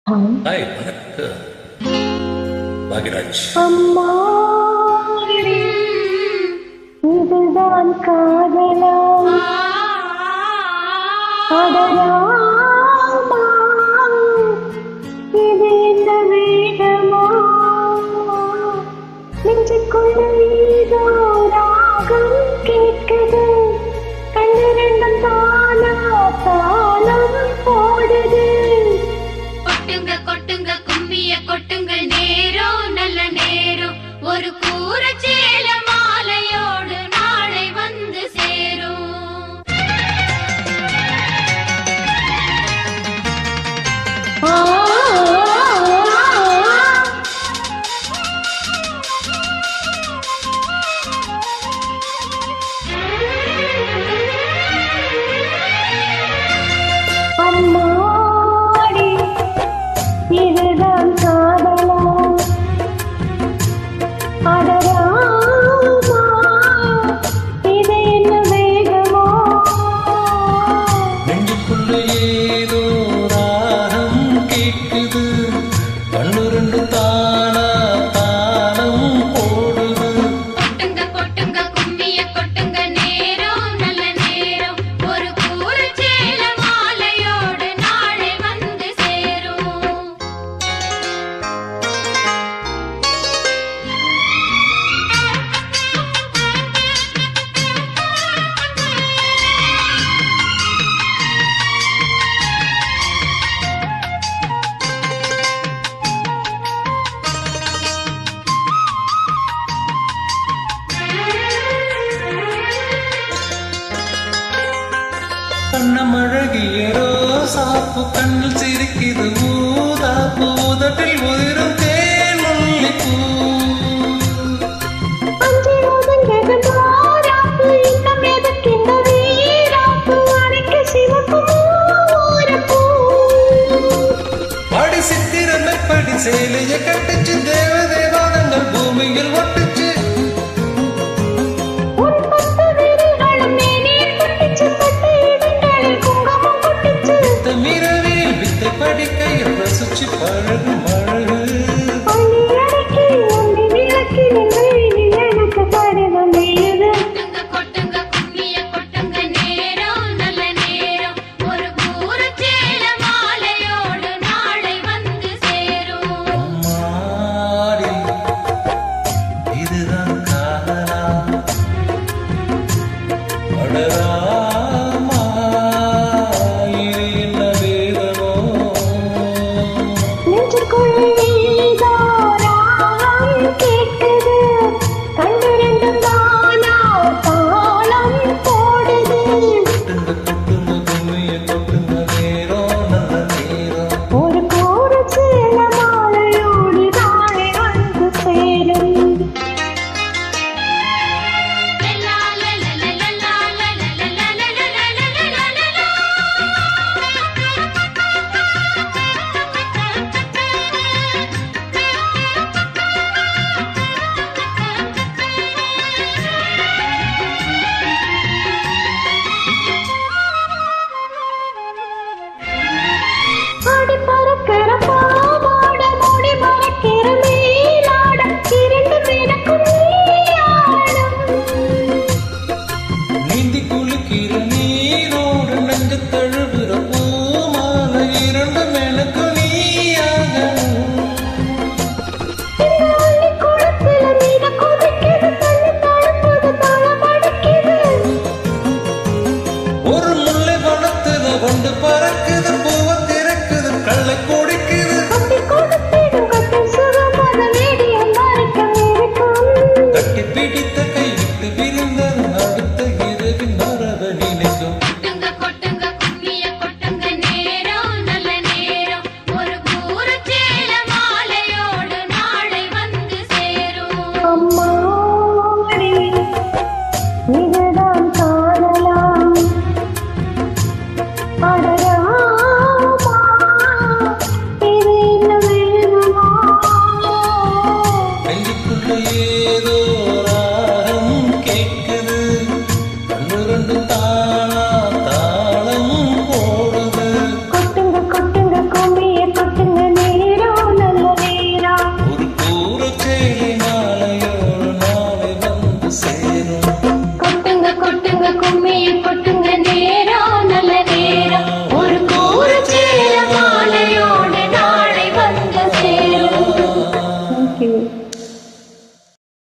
Hi வணக்கம் பாகிராஜ். அம்மாடி இதுதான் காதலா அடராமா இது என்ன வேகமா நெஞ்சுக்குள்ள ஏதோ ராகம் கேட்குது கண்ணு ரெண்டும் தானா தாளம் போடுது கொட்டுங்க கொட்டுங்க கும்மிய கொட்டுங்க நேரம் நல்ல நேரம் ஒரு கூற சேல மாலையோடு நாளை வந்து சேரும். அம்மாடி இதுதான் காதலா அடராமா இது என்ன வேகமா நெஞ்சுக்குள்ள ஏதோ ராகம் கேட்குது கண்ணு ரெண்டு தானா தாளம் போடுது. கொட்டுங்க கொட்டுங்க கும்மிய கொட்டுங்க நேரம் நல்ல நேரம் ஒரு கூற சேல மாலையோடு நாளை வந்து சேரும். கண்ணமழகிய ரோசாப்பு கண்ணில் சிரிக்குது ஊதாப்பு உதட்டில் உதிரும் தேன் முல்லைப்பூ. அஞ்சு ஒதுங்கது மாறாப்பு இன்னும் எதுக்கிந்த வீராப்பு அணைக்க சிவப்பு ஊரப்பூ படி சித்திரமை படி சேலைய கட்டுச்சு தேவதேவானங்கள் பூமியில் ஒட்டுச்சு. உன் பத்து விரல்களும் மேனில் கொட்டிச்சு பட்டு இதழ்களில் குங்குமம் கொட்டிச்சு வித்தை மீறவில் வித்தை படிக்கையில் ரசிச்சு பழகு